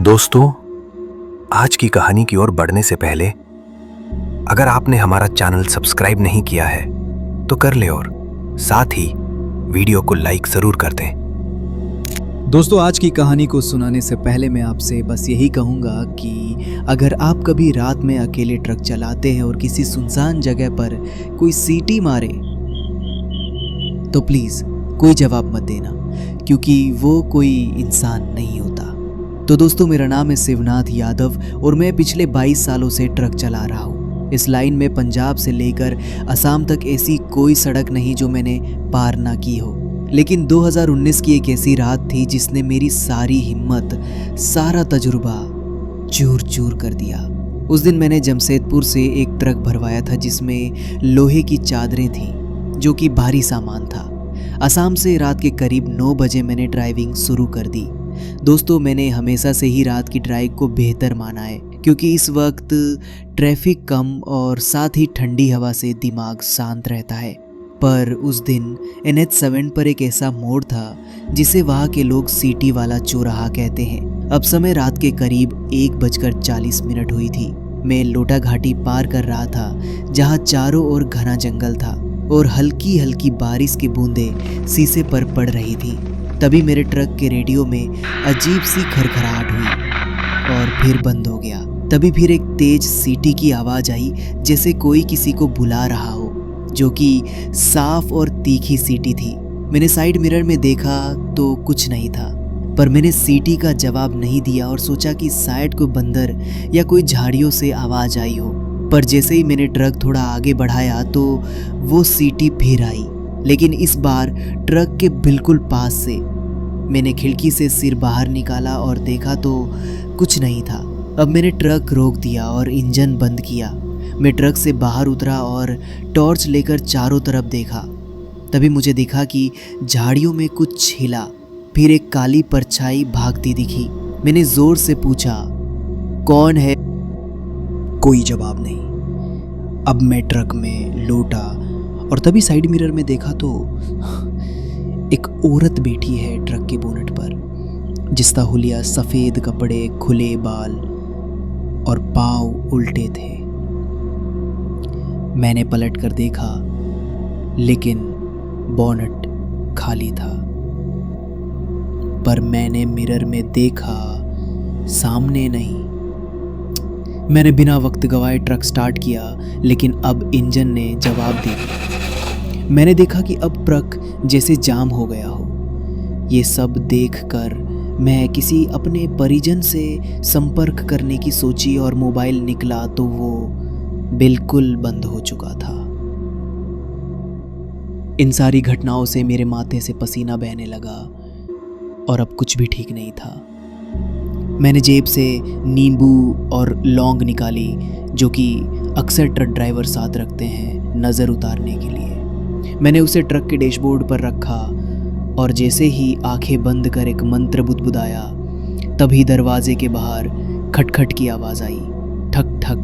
दोस्तों, आज की कहानी की ओर बढ़ने से पहले अगर आपने हमारा चैनल सब्सक्राइब नहीं किया है तो कर ले और साथ ही वीडियो को लाइक जरूर कर दें। दोस्तों, आज की कहानी को सुनाने से पहले मैं आपसे बस यही कहूँगा कि अगर आप कभी रात में अकेले ट्रक चलाते हैं और किसी सुनसान जगह पर कोई सीटी मारे तो प्लीज़ कोई जवाब मत देना, क्योंकि वो कोई इंसान नहीं होता। तो दोस्तों, मेरा नाम है शिवनाथ यादव और मैं पिछले 22 सालों से ट्रक चला रहा हूँ। इस लाइन में पंजाब से लेकर असम तक ऐसी कोई सड़क नहीं जो मैंने पार ना की हो। लेकिन 2019 की एक ऐसी रात थी जिसने मेरी सारी हिम्मत, सारा तजुर्बा चूर चूर कर दिया। उस दिन मैंने जमशेदपुर से एक ट्रक भरवाया था जिसमें लोहे की चादरें थीं, जो कि भारी सामान था। असम से रात के करीब 9 बजे मैंने ड्राइविंग शुरू कर दी। दोस्तों, मैंने हमेशा से ही रात की ड्राइव को बेहतर माना है, क्योंकि इस वक्त ट्रैफिक कम और साथ ही ठंडी हवा से दिमाग शांत रहता है। पर उस दिन NH7 पर एक ऐसा मोड़ था जिसे वहाँ के लोग सीटी वाला चौराहा कहते हैं। अब समय रात के करीब 1:40 हुई थी। मैं लोटा घाटी पार कर रहा था, जहाँ चारों ओर घना जंगल था और हल्की हल्की बारिश की बूंदें शीशे पर पड़ रही थी। तभी मेरे ट्रक के रेडियो में अजीब सी खरखराहट हुई और फिर बंद हो गया। तभी फिर एक तेज सीटी की आवाज़ आई, जैसे कोई किसी को बुला रहा हो, जो कि साफ और तीखी सीटी थी। मैंने साइड मिरर में देखा तो कुछ नहीं था, पर मैंने सीटी का जवाब नहीं दिया और सोचा कि शायद कोई बंदर या कोई झाड़ियों से आवाज़ आई हो। पर जैसे ही मैंने ट्रक थोड़ा आगे बढ़ाया तो वो सीटी फिर आई, लेकिन इस बार ट्रक के बिल्कुल पास से। मैंने खिड़की से सिर बाहर निकाला और देखा तो कुछ नहीं था। अब मैंने ट्रक रोक दिया और इंजन बंद किया। मैं ट्रक से बाहर उतरा और टॉर्च लेकर चारों तरफ देखा। तभी मुझे दिखा कि झाड़ियों में कुछ हिला, फिर एक काली परछाई भागती दिखी। मैंने जोर से पूछा, कौन है? कोई जवाब नहीं। अब मैं ट्रक में लौटा और तभी साइड मिरर में देखा तो एक औरत बैठी है ट्रक के बोनट पर, जिसका हुलिया सफ़ेद कपड़े, खुले बाल और पाँव उल्टे थे। मैंने पलट कर देखा, लेकिन बोनट खाली था। पर मैंने मिरर में देखा, सामने नहीं। मैंने बिना वक्त गवाए ट्रक स्टार्ट किया, लेकिन अब इंजन ने जवाब दे दिया। मैंने देखा कि अब ट्रक जैसे जाम हो गया हो। ये सब देखकर मैं किसी अपने परिजन से संपर्क करने की सोची और मोबाइल निकला तो वो बिल्कुल बंद हो चुका था। इन सारी घटनाओं से मेरे माथे से पसीना बहने लगा और अब कुछ भी ठीक नहीं था। मैंने जेब से नींबू और लौंग निकाली, जो कि अक्सर ट्रक ड्राइवर साथ रखते हैं नज़र उतारने के लिए। मैंने उसे ट्रक के डैशबोर्ड पर रखा और जैसे ही आंखें बंद कर एक मंत्र बुदबुदाया, तभी दरवाजे के बाहर खटखट की आवाज़ आई। ठक ठक,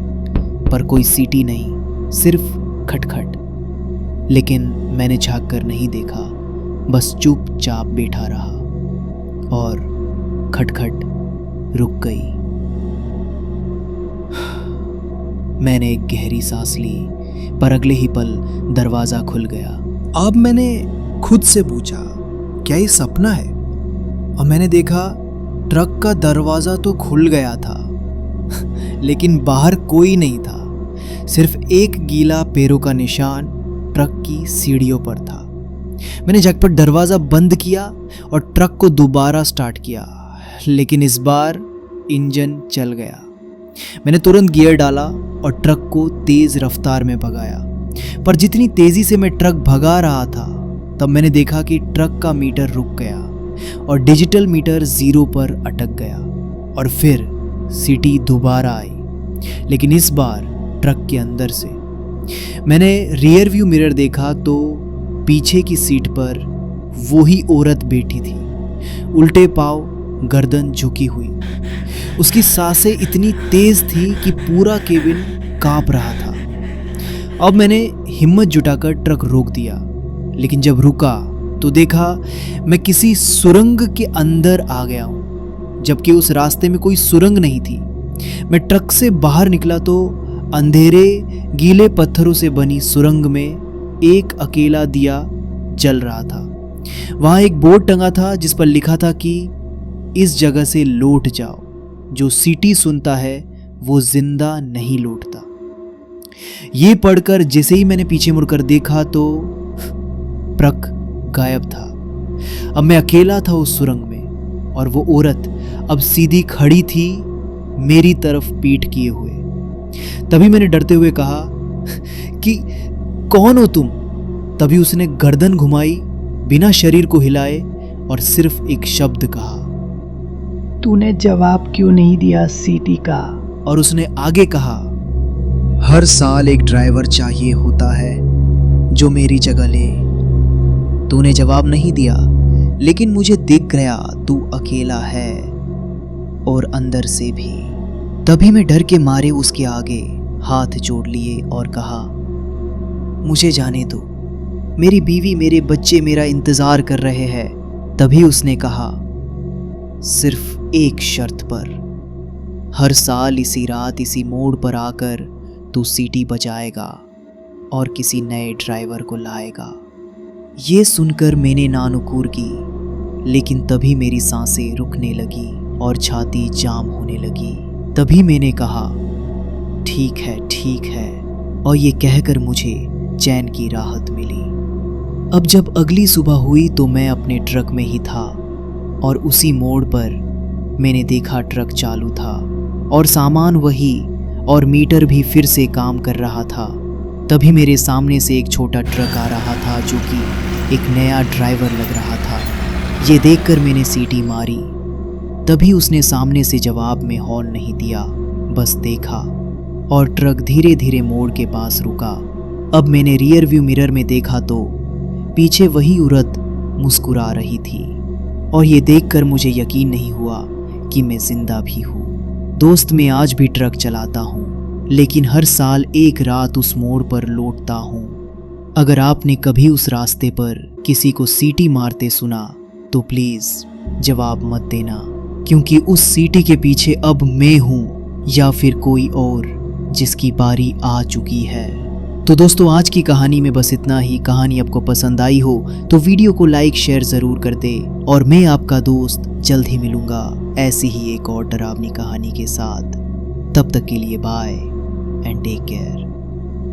पर कोई सीटी नहीं, सिर्फ खटखट। लेकिन मैंने झाँक कर नहीं देखा, बस चुपचाप बैठा रहा और खटखट रुक गई। मैंने एक गहरी सांस ली, पर अगले ही पल दरवाज़ा खुल गया। अब मैंने खुद से पूछा, क्या ये सपना है? और मैंने देखा ट्रक का दरवाज़ा तो खुल गया था लेकिन बाहर कोई नहीं था। सिर्फ एक गीला पैरों का निशान ट्रक की सीढ़ियों पर था। मैंने झटपट दरवाज़ा बंद किया और ट्रक को दोबारा स्टार्ट किया, लेकिन इस बार इंजन चल गया। मैंने तुरंत गियर डाला और ट्रक को तेज़ रफ्तार में भगाया। पर जितनी तेज़ी से मैं ट्रक भगा रहा था, तब मैंने देखा कि ट्रक का मीटर रुक गया और डिजिटल मीटर 0 पर अटक गया। और फिर सीटी दोबारा आई, लेकिन इस बार ट्रक के अंदर से। मैंने रियर व्यू मिरर देखा तो पीछे की सीट पर वही औरत बैठी थी, उल्टे पाँव, गर्दन झुकी हुई। उसकी सांसें इतनी तेज थी कि पूरा केबिन कांप रहा था। अब मैंने हिम्मत जुटाकर ट्रक रोक दिया, लेकिन जब रुका तो देखा मैं किसी सुरंग के अंदर आ गया हूँ, जबकि उस रास्ते में कोई सुरंग नहीं थी। मैं ट्रक से बाहर निकला तो अंधेरे गीले पत्थरों से बनी सुरंग में एक अकेला दिया जल रहा था। वहां एक बोर्ड टंगा था जिस पर लिखा था कि इस जगह से लौट जाओ, जो सीटी सुनता है वो जिंदा नहीं लौटता। ये पढ़कर जैसे ही मैंने पीछे मुड़कर देखा तो ट्रक गायब था। अब मैं अकेला था उस सुरंग में और वो औरत अब सीधी खड़ी थी मेरी तरफ पीठ किए हुए। तभी मैंने डरते हुए कहा कि कौन हो तुम? तभी उसने गर्दन घुमाई, बिना शरीर को हिलाए और सिर्फ एक शब्द कहा, तूने जवाब क्यों नहीं दिया सीटी का? और उसने आगे कहा, हर साल एक ड्राइवर चाहिए होता है जो मेरी जगह ले। तूने जवाब नहीं दिया, लेकिन मुझे दिख गया तू अकेला है, और अंदर से भी। तभी मैं डर के मारे उसके आगे हाथ जोड़ लिए और कहा, मुझे जाने दो, मेरी बीवी मेरे बच्चे मेरा इंतजार कर रहे हैं। तभी उसने कहा, सिर्फ एक शर्त पर, हर साल इसी रात इसी मोड़ पर आकर तू सीटी बजाएगा और किसी नए ड्राइवर को लाएगा। ये सुनकर मैंने नानुकूर की, लेकिन तभी मेरी सांसें रुकने लगी और छाती जाम होने लगी। तभी मैंने कहा, ठीक है, और ये कहकर मुझे चैन की राहत मिली। अब जब अगली सुबह हुई तो मैं अपने ट्रक में ही था और उसी मोड़ पर मैंने देखा ट्रक चालू था और सामान वही और मीटर भी फिर से काम कर रहा था। तभी मेरे सामने से एक छोटा ट्रक आ रहा था जो कि एक नया ड्राइवर लग रहा था। ये देखकर मैंने सीटी मारी। तभी उसने सामने से जवाब में हॉर्न नहीं दिया, बस देखा और ट्रक धीरे धीरे मोड़ के पास रुका। अब मैंने रियर व्यू मिरर में देखा तो पीछे वही औरत मुस्कुरा रही थी और ये देखकर मुझे यकीन नहीं हुआ कि मैं जिंदा भी हूँ। दोस्त, मैं आज भी ट्रक चलाता हूँ, लेकिन हर साल एक रात उस मोड़ पर लौटता हूँ। अगर आपने कभी उस रास्ते पर किसी को सीटी मारते सुना तो प्लीज़ जवाब मत देना, क्योंकि उस सीटी के पीछे अब मैं हूँ या फिर कोई और जिसकी बारी आ चुकी है। तो दोस्तों, आज की कहानी में बस इतना ही। कहानी आपको पसंद आई हो तो वीडियो को लाइक शेयर ज़रूर कर दे और मैं आपका दोस्त जल्द ही मिलूंगा ऐसी ही एक और डरावनी कहानी के साथ। तब तक के लिए बाय एंड टेक केयर।